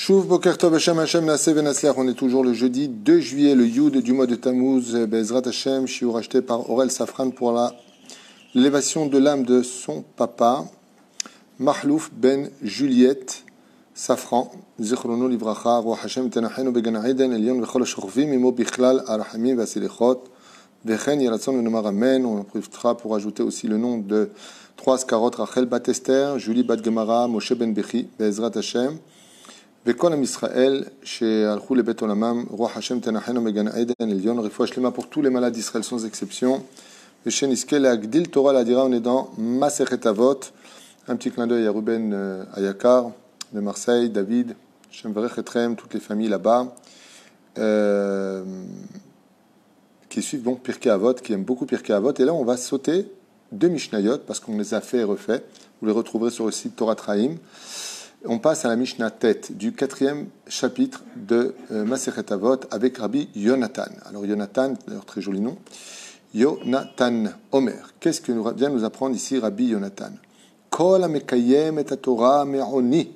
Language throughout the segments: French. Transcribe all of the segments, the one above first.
Shuv Boker Tov Hashem Hashem Naaseh Venatzliach. On est toujours le jeudi 2 juillet, le Yud du mois de Tammuz. Bezrat Hashem, shiur acheté par Aurel Safran pour l'élévation de l'âme de son papa, Mahlouf ben Juliette Safran. Zichrono livracha, Roi Hashem tenachenu began Eden, Elion vechol shorvim, imo bichlal arachamim vaselichot. Vechen yiratzon venomar amen. On en profitera pour ajouter aussi le nom de 3 scarot, Rachel bat Esther, Julie bat Gemara, Moshe ben Bechi, Bezrat Hashem. וכל עם ישראל שהלכו לבית עולמם, רוח השם תנחנו מגן עדן עליון, רפואה שלמה pour tous les malades d'Israël sans exception, ושנזכה להגדיל תורה לאדירה. On est dans Masechet Avot. Un petit clin d'œil à Ruben Ayakar de Marseille, David, Shem Varech Etrem, toutes les familles là-bas, qui suivent donc Pirkei Avot, qui aiment beaucoup Pirkei Avot. Et là, on va sauter 2 Mishnayot, parce qu'on les a fait et refait. Vous les retrouverez sur le site Torah Traim. On passe à la Mishnah Tête du 4e chapitre de Masechet Avot avec Rabbi Yonatan. Alors Yonatan, d'ailleurs très joli nom, Yonatan Omer. Qu'est-ce que vient nous apprendre ici Rabbi Yonatan? Kol hamekayem et Torah me'oni.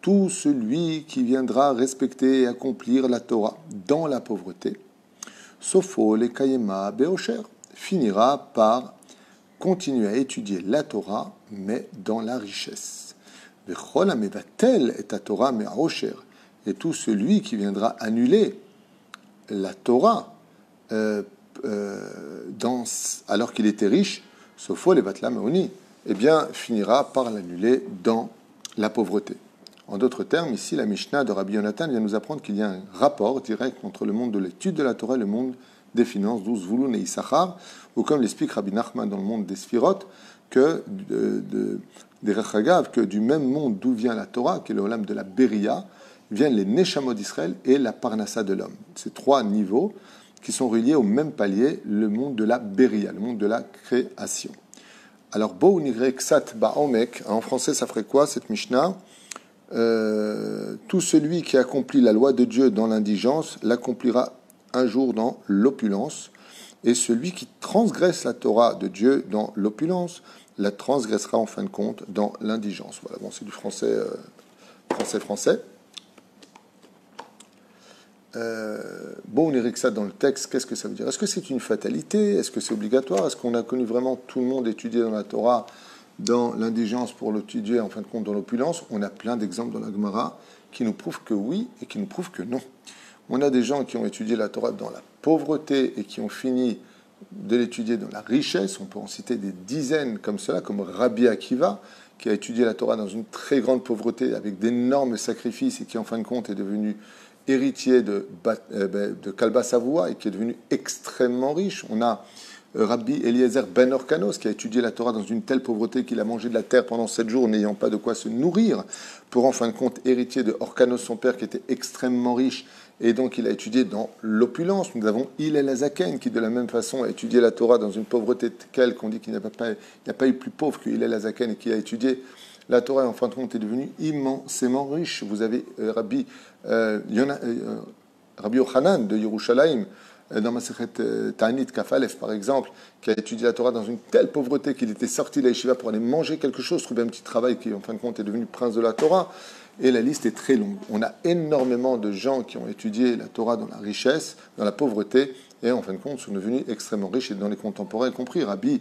Tout celui qui viendra respecter et accomplir la Torah dans la pauvreté, sofo le kayema be'osher, finira par continuer à étudier la Torah mais dans la richesse. Et tout celui qui viendra annuler la Torah alors qu'il était riche, sauf les vatlameoni, eh bien finira par l'annuler dans la pauvreté. En d'autres termes, ici la Mishnah de Rabbi Yonatan vient nous apprendre qu'il y a un rapport direct entre le monde de l'étude de la Torah et le monde des finances, 12 Zvouloun et Issachar, ou comme l'explique Rabbi Nachman dans le monde des Sphirot, que des Rachagav, que du même monde d'où vient la Torah, qui est le Olam de la Beria, viennent les Neshamot d'Israël et la Parnassa de l'homme. Ces 3 niveaux qui sont reliés au même palier, le monde de la Beria, le monde de la création. Alors, Bo Nigre Ksat Ba'omek, en français ça ferait quoi cette Mishnah? Tout celui qui accomplit la loi de Dieu dans l'indigence l'accomplira un jour dans l'opulence, et celui qui transgresse la Torah de Dieu dans l'opulence la transgressera en fin de compte dans l'indigence. Voilà, bon, c'est du français. Bon, on dirait que ça dans le texte, qu'est-ce que ça veut dire? Est-ce que c'est une fatalité? Est-ce que c'est obligatoire? Est-ce qu'on a connu vraiment tout le monde étudier dans la Torah dans l'indigence pour l'étudier en fin de compte dans l'opulence? On a plein d'exemples dans la Gemara qui nous prouvent que oui et qui nous prouvent que non. On a des gens qui ont étudié la Torah dans la pauvreté et qui ont fini de l'étudier dans la richesse. On peut en citer des dizaines comme cela, comme Rabbi Akiva, qui a étudié la Torah dans une très grande pauvreté, avec d'énormes sacrifices, et qui en fin de compte est devenu héritier de Kalba Savoua, et qui est devenu extrêmement riche. On a Rabbi Eliezer ben Orkanos, qui a étudié la Torah dans une telle pauvreté qu'il a mangé de la terre pendant 7 jours, n'ayant pas de quoi se nourrir, pour en fin de compte héritier de Orkanos, son père, qui était extrêmement riche, et donc il a étudié dans l'opulence. Nous avons Hillel Hazaken, qui de la même façon a étudié la Torah dans une pauvreté telle qu'on dit qu'il n'y a pas eu plus pauvre que Hillel Hazaken, et qui a étudié la Torah, et en fin de compte est devenu immensément riche. Vous avez Rabbi Yochanan de Yerushalayim, dans Masechet Ta'anit Kafalef par exemple, qui a étudié la Torah dans une telle pauvreté qu'il était sorti de la yeshiva pour aller manger quelque chose, trouver un petit travail, qui en fin de compte est devenu prince de la Torah. Et la liste est très longue. On a énormément de gens qui ont étudié la Torah dans la richesse, dans la pauvreté, et en fin de compte sont devenus extrêmement riches, et dans les contemporains, y compris Rabbi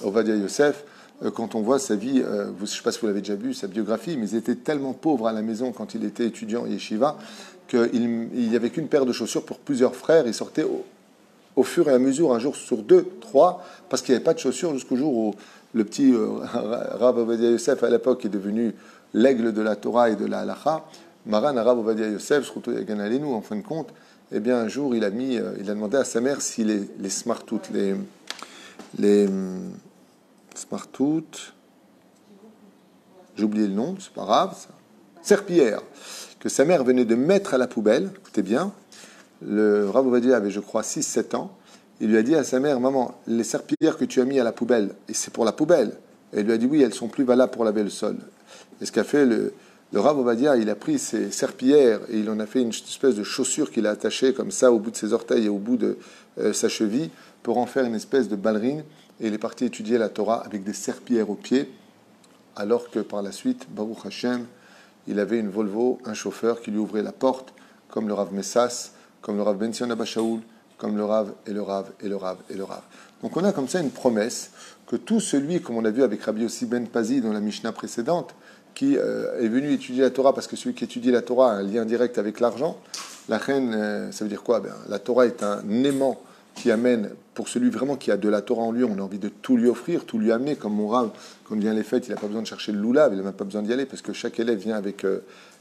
Ovadia Yosef. Quand on voit sa vie, je ne sais pas si vous l'avez déjà vu, sa biographie, mais il était tellement pauvre à la maison quand il était étudiant yeshiva qu'il n'y avait qu'une paire de chaussures pour plusieurs frères. Il sortait au fur et à mesure, un jour sur 2, 3, parce qu'il n'y avait pas de chaussures, jusqu'au jour où le petit Rav Ovadia Yosef, à l'époque, est devenu l'aigle de la Torah et de la halacha. Maran Rav Ovadia Yosef, surtout Yagan Alenu, en fin de compte, eh bien, un jour, il a demandé à sa mère si les smartout, les smartout, j'ai oublié le nom, c'est pas grave, serpillière, que sa mère venait de mettre à la poubelle. Écoutez bien, le Rav Ovadia avait, je crois, 6-7 ans. Il lui a dit à sa mère: maman, les serpillières que tu as mis à la poubelle, et c'est pour la poubelle. Et elle lui a dit: oui, elles sont plus valables pour laver le sol. Et ce qu'a fait le Rav Ovadia, il a pris ses serpillières et il en a fait une espèce de chaussure qu'il a attachée comme ça au bout de ses orteils et au bout de sa cheville pour en faire une espèce de ballerine. Et il est parti étudier la Torah avec des serpillières aux pieds, alors que par la suite, Baruch Hashem, il avait une Volvo, un chauffeur qui lui ouvrait la porte, comme le Rav Messas, comme le Rav Ben-Sion Abba Shaul, comme le Rav et le Rav et le Rav et le Rav. Donc on a comme ça une promesse que tout celui, comme on a vu avec Rabbi Yossi Ben Pazi dans la Mishnah précédente, qui est venu étudier la Torah, parce que celui qui étudie la Torah a un lien direct avec l'argent, la reine, ça veut dire quoi? La Torah est un aimant qui amène, pour celui vraiment qui a de la Torah en lui, on a envie de tout lui offrir, tout lui amener, comme mon Rav, quand il vient les fêtes, il n'a pas besoin de chercher le loulav, il n'a même pas besoin d'y aller, parce que chaque élève vient avec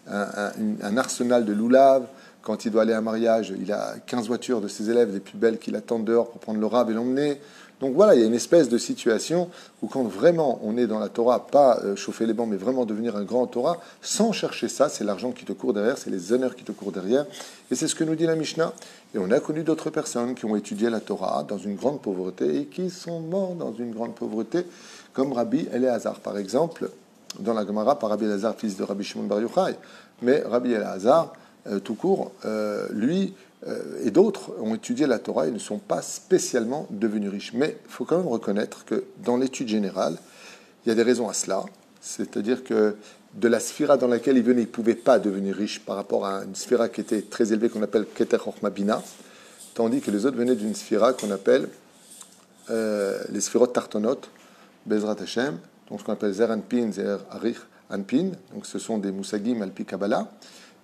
un arsenal de loulav. Quand il doit aller à un mariage, il a 15 voitures de ses élèves, les plus belles, qui l'attendent dehors pour prendre le Rav et l'emmener. Donc voilà, il y a une espèce de situation où quand vraiment on est dans la Torah, pas chauffer les bancs, mais vraiment devenir un grand Torah, sans chercher ça, c'est l'argent qui te court derrière, c'est les honneurs qui te courent derrière. Et c'est ce que nous dit la Mishnah. Et on a connu d'autres personnes qui ont étudié la Torah dans une grande pauvreté et qui sont morts dans une grande pauvreté, comme Rabbi Elazar, par exemple, dans la Gemara, par Rabbi Elazar, fils de Rabbi Shimon Bar Yochai. Mais Rabbi Elazar, tout court, lui et d'autres ont étudié la Torah et ne sont pas spécialement devenus riches. Mais il faut quand même reconnaître que dans l'étude générale, il y a des raisons à cela. C'est-à-dire que de la sphira dans laquelle ils venaient, ils ne pouvaient pas devenir riches par rapport à une sphira qui était très élevée, qu'on appelle Keter Chochma Bina, tandis que les autres venaient d'une sphira qu'on appelle les sphirot Tartonot, Bezrat Hashem, donc ce qu'on appelle Zer Anpin, Zer Arich Anpin, donc ce sont des Moussagim Alpi Kabbalah,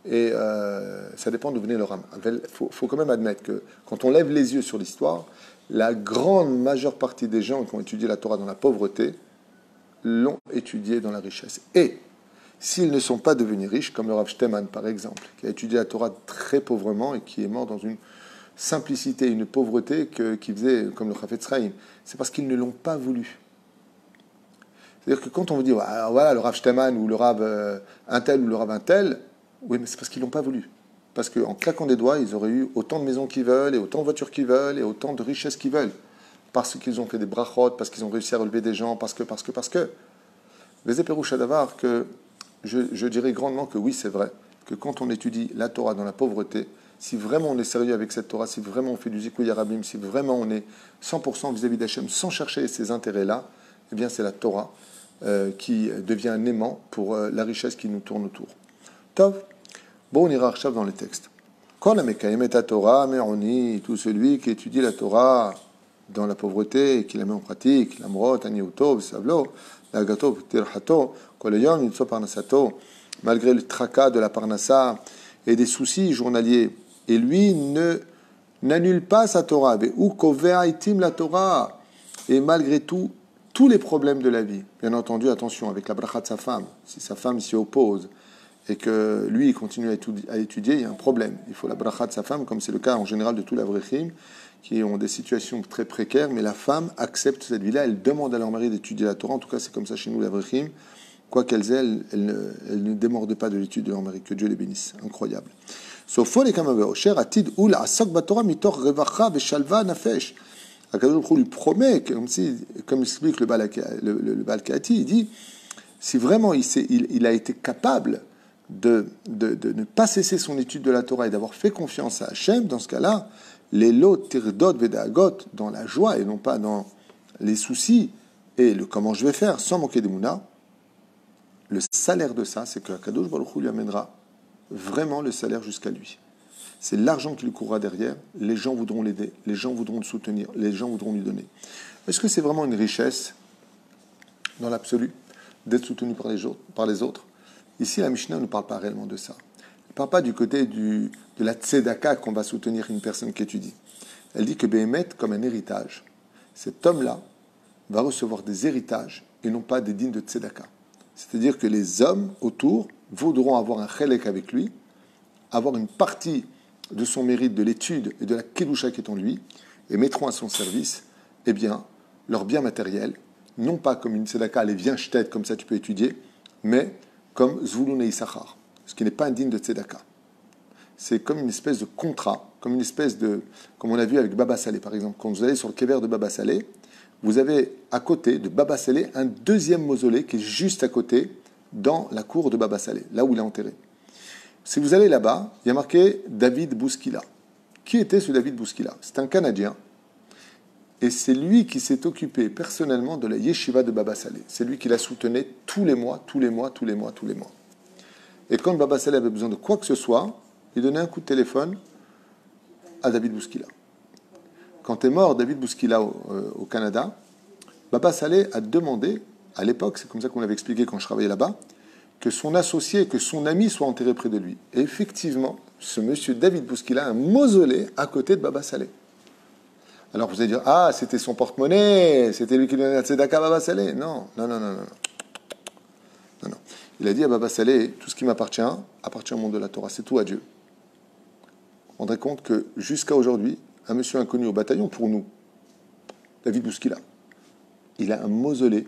et ça dépend d'où venait leur âme. Il faut quand même admettre que quand on lève les yeux sur l'histoire, la grande majeure partie des gens qui ont étudié la Torah dans la pauvreté l'ont étudié dans la richesse. Et s'ils ne sont pas devenus riches, comme le Rav Shteman par exemple, qui a étudié la Torah très pauvrement et qui est mort dans une simplicité, une pauvreté qui faisait comme le Chafetz Chaim, c'est parce qu'ils ne l'ont pas voulu. C'est-à-dire que quand on vous dit voilà le Rav Shteman ou le Rav un tel ou le Rav un tel, oui, mais c'est parce qu'ils ne l'ont pas voulu. Parce qu'en claquant des doigts, ils auraient eu autant de maisons qu'ils veulent, et autant de voitures qu'ils veulent, et autant de richesses qu'ils veulent. Parce qu'ils ont fait des brachot, parce qu'ils ont réussi à relever des gens, parce que. Les éperouches d'avar que je dirais grandement que oui, c'est vrai, que quand on étudie la Torah dans la pauvreté, si vraiment on est sérieux avec cette Torah, si vraiment on fait du Zikouï Yarabim, si vraiment on est 100% vis-à-vis d'Hachem, sans chercher ces intérêts-là, eh bien c'est la Torah qui devient un aimant pour la richesse qui nous tourne autour. Tov. Bon, on ira Arshav dans les textes. Quand la Mekayem est à Torah, Meroni, tout celui qui étudie la Torah dans la pauvreté et qui la met en pratique, l'amrot, aniuto, savlo, l'agato, tirhato, kolayom, yitso parnasato, malgré le tracas de la parnassa et des soucis journaliers, et lui n'annule pas sa Torah, ou kovea itim la Torah, et malgré tout, tous les problèmes de la vie. Bien entendu, attention, avec la bracha de sa femme, si sa femme s'y oppose, et que lui, il continue à étudier, il y a un problème. Il faut la bracha de sa femme, comme c'est le cas en général de tous les avrechim, qui ont des situations très précaires, mais la femme accepte cette vie-là, elle demande à leur mari d'étudier la Torah, en tout cas c'est comme ça chez nous, les avrechim, quoi qu'elles aient, elles ne démordent pas de l'étude de leur mari, que Dieu les bénisse. Incroyable. Sauf les kamaveosher, atid ul asok batorah mitor revacha veshalva nafesh. Akadosh lui promet, comme explique le Baal Kehati, il dit, si vraiment il a été capable de ne pas cesser son étude de la Torah et d'avoir fait confiance à Hachem, dans ce cas-là, les lot tirdot vedagot, dans la joie et non pas dans les soucis et le comment je vais faire, sans manquer d'émouna, le salaire de ça, c'est que Akadosh Baruch Hu lui amènera vraiment le salaire jusqu'à lui. C'est l'argent qui lui courra derrière, les gens voudront l'aider, les gens voudront le soutenir, les gens voudront lui donner. Est-ce que c'est vraiment une richesse, dans l'absolu, d'être soutenu par les autres? Ici, la Mishnah ne parle pas réellement de ça. Elle ne parle pas du côté de la tzedaka qu'on va soutenir une personne qui étudie. Elle dit que Béhémet, comme un héritage, cet homme-là va recevoir des héritages et non pas des dînes de tzedaka. C'est-à-dire que les hommes autour voudront avoir un chelek avec lui, avoir une partie de son mérite, de l'étude et de la kedusha qui est en lui, et mettront à son service, eh bien, leur bien matériel, non pas comme une tzedaka, allez, viens, je t'aide, comme ça tu peux étudier, mais comme Zvulun et Issachar, ce qui n'est pas indigne de tzedaka. C'est comme une espèce de contrat, comme une espèce de, comme on a vu avec Baba Salé par exemple. Quand vous allez sur le kever de Baba Salé, vous avez à côté de Baba Salé un deuxième mausolée qui est juste à côté dans la cour de Baba Salé, là où il est enterré. Si vous allez là-bas, il y a marqué David Bouskila. Qui était ce David Bouskila? C'est un Canadien. Et c'est lui qui s'est occupé personnellement de la yeshiva de Baba Salé. C'est lui qui la soutenait tous les mois. Et quand Baba Saleh avait besoin de quoi que ce soit, il donnait un coup de téléphone à David Bouskila. Quand est mort David Bouskila au Canada, Baba Saleh a demandé, à l'époque, c'est comme ça qu'on l'avait expliqué quand je travaillais là-bas, que son associé, que son ami soit enterré près de lui. Et effectivement, ce monsieur David Bouskila a un mausolée à côté de Baba Saleh. Alors vous allez dire, ah, c'était son porte-monnaie, c'était lui qui donnait la tzedaka à Baba Saleh. Non. Il a dit à Baba Saleh, tout ce qui m'appartient, appartient au monde de la Torah, c'est tout à Dieu. On rendrait compte que jusqu'à aujourd'hui, un monsieur inconnu au bataillon, pour nous, David Bouskila, il a un mausolée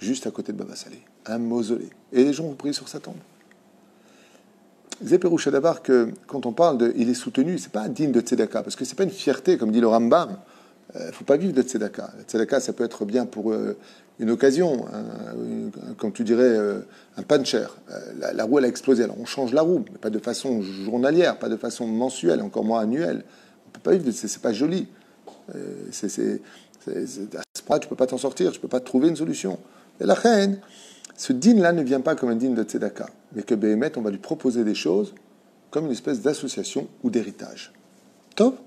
juste à côté de Baba Saleh. Un mausolée. Et les gens vont prier sur sa tombe. Zéperoucha d'abord que quand on parle de il est soutenu, c'est pas digne de tzedaka, parce que c'est pas une fierté, comme dit le Rambam. Faut pas vivre de tzedaka. Le tzedaka, ça peut être bien pour une occasion, comme tu dirais, un puncher. La roue, elle a explosé. Alors on change la roue, mais pas de façon journalière, pas de façon mensuelle, encore moins annuelle. On peut pas vivre de c'est pas joli. À ce point, tu peux pas t'en sortir, tu peux pas trouver une solution. Et la reine, ce din-là ne vient pas comme un din de tzedaka, mais que Béhémet, on va lui proposer des choses comme une espèce d'association ou d'héritage. Top.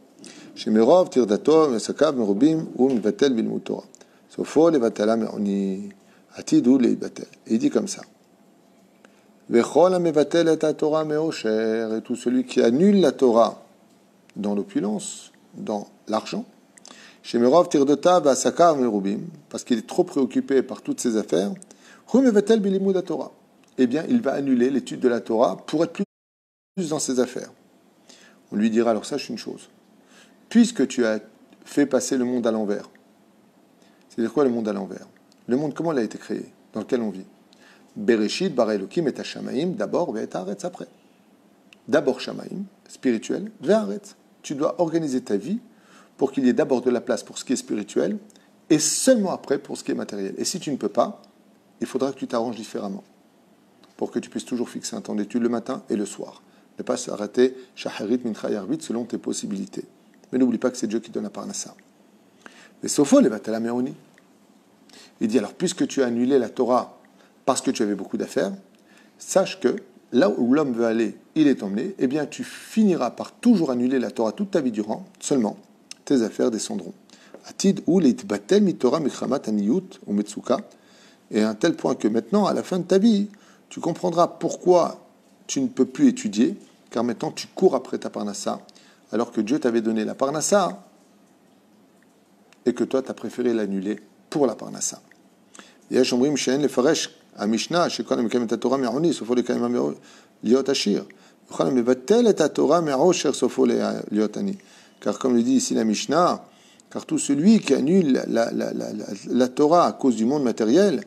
Shemerov, Tirdato, Mesakav, Merubim, ou Mevatel, Bilmut Torah. Sofo, Levatala, Me'oni, Atidou, Leibatel. Et il dit comme ça. Vechol, Mevatel, et Torah, Meosher, et tout celui qui annule la Torah dans l'opulence, dans l'argent. Shemerov, Tirdota, Vasakav, Merubim, parce qu'il est trop préoccupé par toutes ses affaires. Mevatel, Bilimud Torah. Eh bien, il va annuler l'étude de la Torah pour être plus dans ses affaires. On lui dira, alors sache une chose. Puisque tu as fait passer le monde à l'envers. C'est-à-dire quoi le monde à l'envers? Le monde, comment il a été créé? Dans lequel on vit? Bereshit, bara Elokim et Shamaim, d'abord, et Haaretz après. D'abord Shamaim, spirituel, ve Haaretz. Tu dois organiser ta vie pour qu'il y ait d'abord de la place pour ce qui est spirituel et seulement après pour ce qui est matériel. Et si tu ne peux pas, il faudra que tu t'arranges différemment pour que tu puisses toujours fixer un temps d'étude le matin et le soir. Ne pas s'arrêter Shaharit Mincha Yarbit selon tes possibilités. Mais n'oublie pas que c'est Dieu qui donne la parnassa. Mais Sofo, les Vatala Meoni. Il dit alors, puisque tu as annulé la Torah parce que tu avais beaucoup d'affaires, sache que là où l'homme veut aller, il est emmené, eh bien tu finiras par toujours annuler la Torah toute ta vie durant, seulement tes affaires descendront. Atid ou leitbatel mitorah mikramat aniyut ou metsuka. Et à un tel point que maintenant, à la fin de ta vie, tu comprendras pourquoi tu ne peux plus étudier, car maintenant tu cours après ta parnassa, alors que Dieu t'avait donné la parnassa et que toi tu as préféré l'annuler pour la parnassa. יש אומרים שאין לפרש המשנה שכל המקיים את התורה מעוני סופו לקיים להיות עשיר. וכל המבטל את התורה מעושר סופו להיות עני. Car comme le dit ici la Mishnah, car tout celui qui annule la Torah à cause du monde matériel,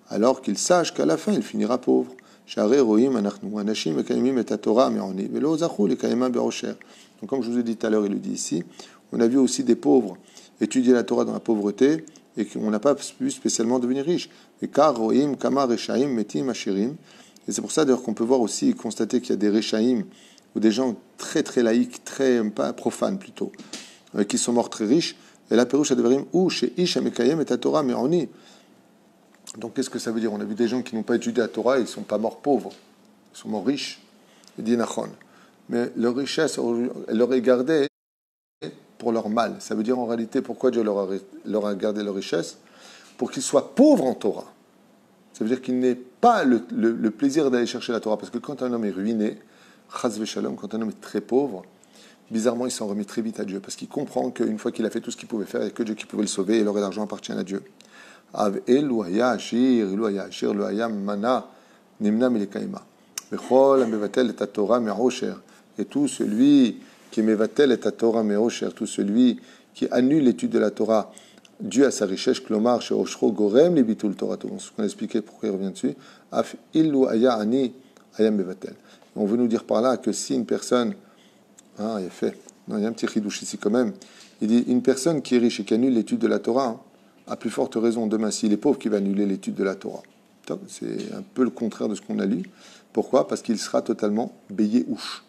alors qu'il sache qu'à la fin il finira pauvre. שהרי רואים אנחנו אנשים מקיימים את התורה מעוני ולא זכו לקיימה בעושר. Donc comme je vous ai dit tout à l'heure, il le dit ici, on a vu aussi des pauvres étudier la Torah dans la pauvreté et qu'on n'a pas pu spécialement devenir riche. Et car roim kama rechaim metim ashirim. Et c'est pour ça d'ailleurs qu'on peut voir aussi constater qu'il y a des rechaim ou des gens très très laïcs, très pas profanes plutôt, qui sont morts très riches. Et la perouche adverim ou chez ish amekayem et Torah me'oni. Donc qu'est-ce que ça veut dire? On a vu des gens qui n'ont pas étudié la Torah, ils ne sont pas morts pauvres, ils sont morts riches. Il dit Nachon. Mais leur richesse, elle leur est gardée pour leur mal. Ça veut dire en réalité pourquoi Dieu leur a gardé leur richesse? Pour qu'ils soient pauvres en Torah. Ça veut dire qu'ils n'aient pas le plaisir d'aller chercher la Torah. Parce que quand un homme est ruiné, chas v'shalom, quand un homme est très pauvre, bizarrement il s'en remet très vite à Dieu. Parce qu'il comprend qu'une fois qu'il a fait tout ce qu'il pouvait faire, il n'y a que Dieu qui pouvait le sauver et l'or et l'argent appartiennent à Dieu. Av eluaya ashir, eluaya ashir, eluaya mana, nimna milekaima. Bechol amevatel et Torah me'osher. Et tout celui qui mevatel et Torah me'osher, tout celui qui annule l'étude de la Torah dû à sa richesse, klomar she'oshro gorem li bitul Torah. Ce qu'on a expliqué pourquoi il revient dessus. Af eluaya ani ayam mevatel. On veut nous dire par là que si une personne, il y a fait, non, il y a un petit chidouche ici quand même. Il dit une personne qui est riche et qui annule l'étude de la Torah, à plus forte raison demain s'il est pauvre qui va annuler l'étude de la Torah. C'est un peu le contraire de ce qu'on a lu. Pourquoi? Parce qu'il sera totalement béyé ouche,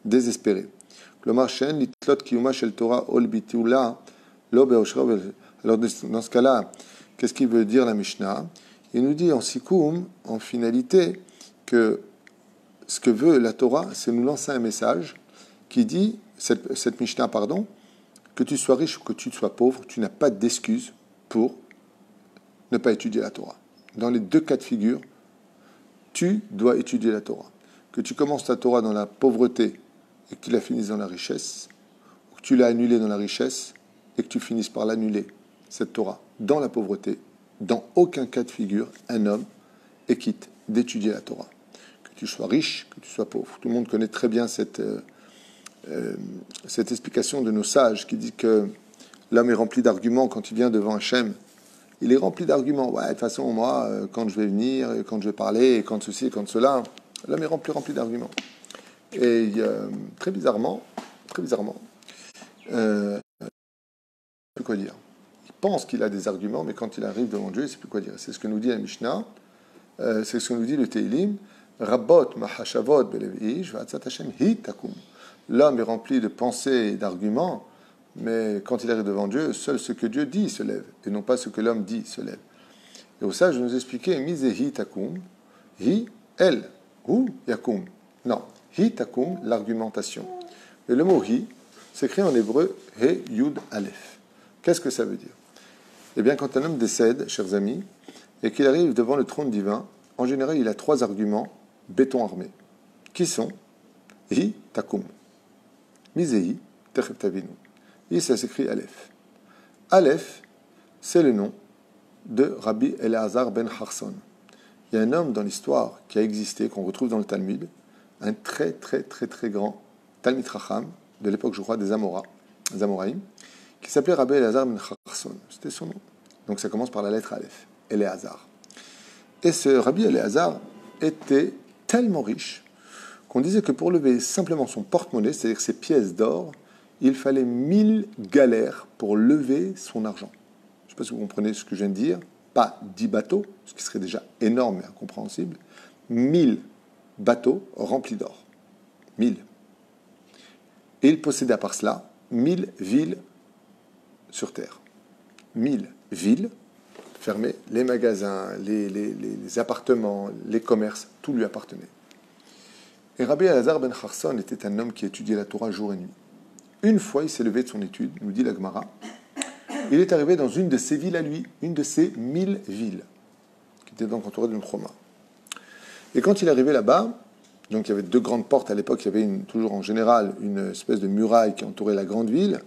désespéré. Alors dans ce cas-là, qu'est-ce qu'il veut dire la Mishnah? Il nous dit en sikoum, en finalité, que ce que veut la Torah, c'est nous lancer un message qui dit, cette Mishnah, pardon, que tu sois riche ou que tu sois pauvre, tu n'as pas d'excuse pour ne pas étudier la Torah. Dans les deux cas de figure, tu dois étudier la Torah. Que tu commences ta Torah dans la pauvreté et que tu la finisses dans la richesse, ou que tu l'as annulée dans la richesse et que tu finisses par l'annuler, cette Torah, dans la pauvreté, dans aucun cas de figure, un homme est quitte d'étudier la Torah. Que tu sois riche, que tu sois pauvre. Tout le monde connaît très bien cette explication de nos sages qui dit que l'homme est rempli d'arguments quand il vient devant Hachem. Il est rempli d'arguments. Ouais, de toute façon, moi, quand je vais venir, quand je vais parler, et quand ceci, et quand cela, l'homme est rempli d'arguments. Et très bizarrement, euh, il ne sait plus quoi dire. Il pense qu'il a des arguments, mais quand il arrive devant Dieu, il ne sait plus quoi dire. C'est ce que nous dit la Mishnah, c'est ce que nous dit le Teilim. Rabot mahashavot belevish v'atzat Hashem hi takum. L'homme est rempli de pensées et d'arguments, mais quand il arrive devant Dieu, seul ce que Dieu dit se lève, et non pas ce que l'homme dit se lève. Et au sage, je nous expliquais, misehi takum, hi, elle, ou yakum. Non, hi takum, l'argumentation. Et le mot hi s'écrit en hébreu he yud aleph. Qu'est-ce que ça veut dire? Eh bien, quand un homme décède, chers amis, et qu'il arrive devant le trône divin, en général, il a trois arguments béton armé, qui sont hi takum, misehi techef tavinu. Et ça s'écrit Aleph. Aleph, c'est le nom de Rabbi Elazar ben Harson. Il y a un homme dans l'histoire qui a existé, qu'on retrouve dans le Talmud, un très grand Talmid Chacham, de l'époque, je crois, des Amoraïm, qui s'appelait Rabbi Elazar ben Harson. C'était son nom. Donc ça commence par la lettre Aleph, Elazar. Et ce Rabbi Elazar était tellement riche qu'on disait que pour lever simplement son porte-monnaie, c'est-à-dire ses pièces d'or, il fallait 1000 galères pour lever son argent. Je ne sais pas si vous comprenez ce que je viens de dire. Pas 10 bateaux, ce qui serait déjà énorme et incompréhensible. 1000 bateaux remplis d'or. 1000. Et il possédait à part cela 1000 villes sur terre. 1000 villes fermées, les magasins, les appartements, les commerces, tout lui appartenait. Et Rabbi Elazar ben Harson était un homme qui étudiait la Torah jour et nuit. Une fois, il s'est levé de son étude, nous dit la Gemara. Il est arrivé dans une de ses villes à lui, une de ses 1000 villes, qui était donc entourée d'une choma. Et quand il est arrivé là-bas, donc il y avait deux grandes portes à l'époque, il y avait toujours en général une espèce de muraille qui entourait la grande ville,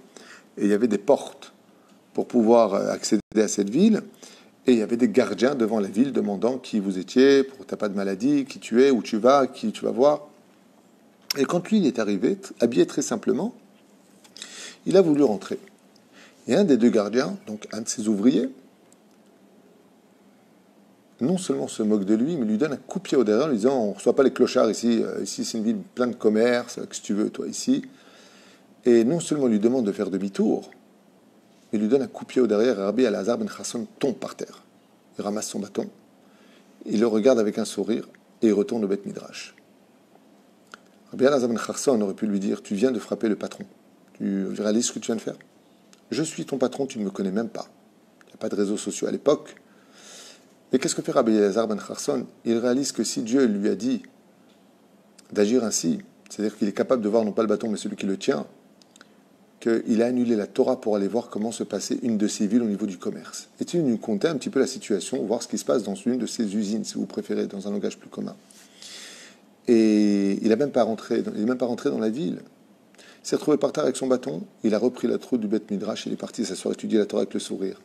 et il y avait des portes pour pouvoir accéder à cette ville, et il y avait des gardiens devant la ville demandant qui vous étiez, pour t'as pas de maladie, qui tu es, où tu vas, qui tu vas voir. Et quand lui il est arrivé, habillé très simplement, il a voulu rentrer. Et un des deux gardiens, donc un de ses ouvriers, non seulement se moque de lui, mais lui donne un coup de pied au derrière en lui disant « On ne reçoit pas les clochards ici, ici c'est une ville pleine de commerce, que tu veux, toi, ici. » Et non seulement lui demande de faire demi-tour, mais lui donne un coup de pied au derrière et Rabbi Elazar ben Harson tombe par terre. Il ramasse son bâton, il le regarde avec un sourire et il retourne au Beth Midrash. Rabbi Elazar ben Harson aurait pu lui dire « Tu viens de frapper le patron. Tu réalises ce que tu viens de faire? Je suis ton patron, tu ne me connais même pas. » Il n'y a pas de réseaux sociaux à l'époque. Mais qu'est-ce que fait Rabbi Elazar ben Harson? Il réalise que si Dieu lui a dit d'agir ainsi, c'est-à-dire qu'il est capable de voir non pas le bâton, mais celui qui le tient, qu'il a annulé la Torah pour aller voir comment se passait une de ses villes au niveau du commerce. Et il nous contait un petit peu la situation, voir ce qui se passe dans une de ses usines, si vous préférez, dans un langage plus commun. Et il n'est même pas rentré dans la ville. Il s'est retrouvé par terre avec son bâton, il a repris la route du Beth Midrash, il est parti s'asseoir étudier la Torah avec le sourire.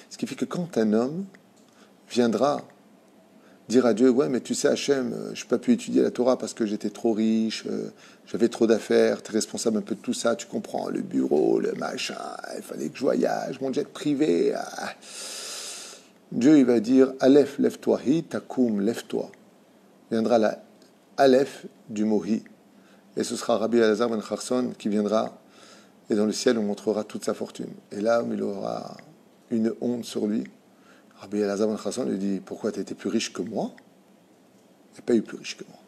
Ce qui fait que quand un homme viendra dire à Dieu « Ouais, mais tu sais, Hachem, je n'ai pas pu étudier la Torah parce que j'étais trop riche, j'avais trop d'affaires, tu es responsable un peu de tout ça, tu comprends, le bureau, le machin, il fallait que je voyage, mon jet privé. Ah. » Dieu, il va dire « Aleph, lève-toi, hi, takum, lève-toi. » Viendra la Aleph du mot hi. Et ce sera Rabbi Elazar ben Harson qui viendra, et dans le ciel, on montrera toute sa fortune. Et là, il aura une honte sur lui. Rabbi Elazar ben Harson lui dit « Pourquoi tu as été plus riche que moi? Il n'y a pas eu plus riche que moi.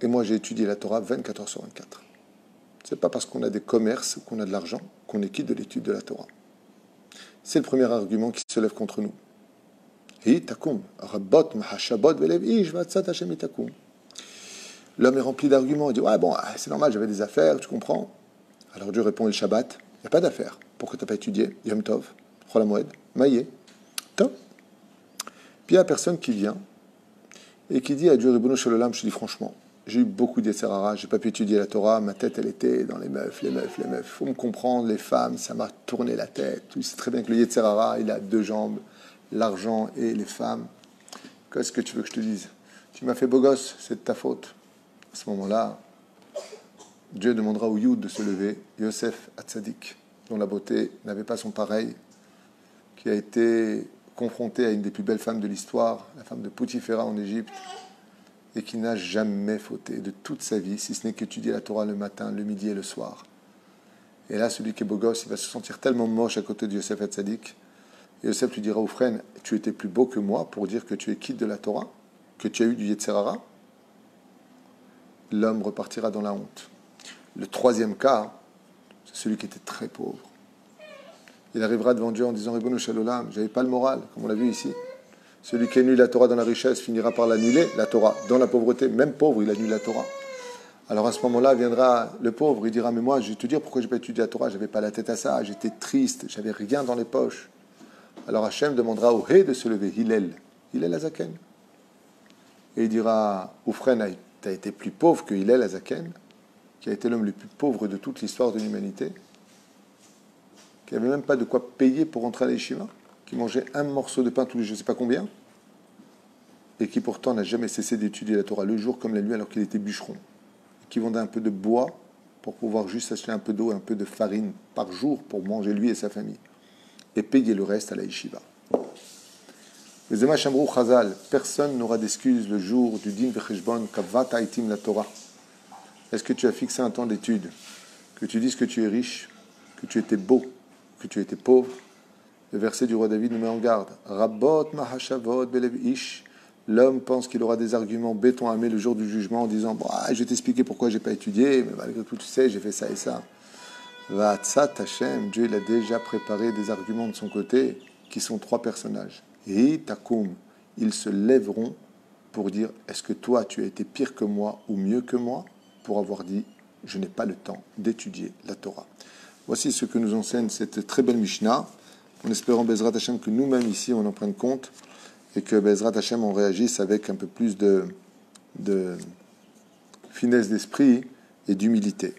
Et moi, j'ai étudié la Torah 24 heures sur 24. Ce n'est pas parce qu'on a des commerces ou qu'on a de l'argent qu'on est quitte de l'étude de la Torah. » C'est le premier argument qui se lève contre nous. Hi takum, rabot mahashabot velev ish vatzat Hashem itakum. L'homme est rempli d'arguments, il dit, ouais bon, c'est normal, j'avais des affaires, tu comprends? Alors Dieu répond, le Shabbat, il n'y a pas d'affaires. Pourquoi tu n'as pas étudié? Yom Tov, Chol HaMoed, Maïe, Tov. Puis il y a personne qui vient et qui dit à Dieu, Ribono Shel Olam, je dis franchement, j'ai eu beaucoup d'Yetzer Hara, j'ai pas pu étudier la Torah, ma tête elle était dans les meufs. Faut me comprendre, les femmes, ça m'a tourné la tête. Tu sais très bien que le Yetzer Hara, il a deux jambes, l'argent et les femmes. Qu'est-ce que tu veux que je te dise? Tu m'as fait beau gosse, c'est de ta faute. À ce moment-là, Dieu demandera au Yud de se lever, Yosef Hatzadik, dont la beauté n'avait pas son pareil, qui a été confronté à une des plus belles femmes de l'histoire, la femme de Poutifera en Égypte, et qui n'a jamais fauté de toute sa vie, si ce n'est qu'étudier la Torah le matin, le midi et le soir. Et là, celui qui est beau gosse, il va se sentir tellement moche à côté de Yosef Hatzadik. Et Yosef lui dira au frère, tu étais plus beau que moi pour dire que tu es quitte de la Torah, que tu as eu du Yetzer Hara. L'homme repartira dans la honte. Le troisième cas, c'est celui qui était très pauvre. Il arrivera devant Dieu en disant, Ribono Shel Olam, j'avais pas le moral, comme on l'a vu ici. Celui qui annule la Torah dans la richesse finira par l'annuler, la Torah, dans la pauvreté. Même pauvre, il annule la Torah. Alors à ce moment-là, viendra le pauvre, il dira, mais moi, je vais te dire pourquoi je n'ai pas étudié la Torah, j'avais pas la tête à ça, j'étais triste, j'avais rien dans les poches. Alors Hachem demandera au Hé de se lever, Hillel Azaken. Et il dira, Oufren, tu as été plus pauvre que Hillel Azaken, qui a été l'homme le plus pauvre de toute l'histoire de l'humanité, qui n'avait même pas de quoi payer pour rentrer à l'Yeshiva, qui mangeait un morceau de pain tous les je ne sais pas combien, et qui pourtant n'a jamais cessé d'étudier la Torah le jour comme la nuit alors qu'il était bûcheron, et qui vendait un peu de bois pour pouvoir juste acheter un peu d'eau, un peu de farine par jour pour manger lui et sa famille, et payer le reste à la Yeshiva. Les Ema Shamrou Chazal, personne n'aura d'excuse le jour du Din Vecheshbon Kavat Haitim la Torah. Est-ce que tu as fixé un temps d'étude? Que tu dises que tu es riche, que tu étais beau, que tu étais pauvre? Le verset du roi David nous met en garde. Rabot mahashavot belev ish. L'homme pense qu'il aura des arguments béton armé le jour du jugement en disant bon, je vais t'expliquer pourquoi j'ai pas étudié, mais malgré tout, tu sais, j'ai fait ça et ça. Vatsat Hashem, Dieu il a déjà préparé des arguments de son côté qui sont trois personnages. Et takum, ils se lèveront pour dire est-ce que toi tu as été pire que moi ou mieux que moi pour avoir dit je n'ai pas le temps d'étudier la Torah. Voici ce que nous enseigne cette très belle Mishnah, en espérant Bezrat Hashem que nous-mêmes ici on en prenne compte et que Bezrat Hashem on réagisse avec un peu plus de finesse d'esprit et d'humilité.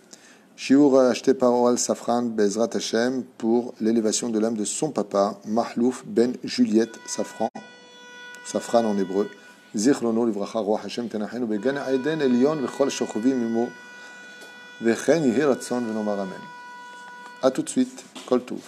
Shiur a acheté par Oral Safran Bezrat Hashem pour l'élévation de l'âme de son papa, Mahlouf ben Juliette Safran, Safran en hébreu. Zichrono livracha roach Hashem tenachenu began Eden Elion vechol shochovim imo vechen yehi ratzon venomar amen. À tout de suite, Kol Tov.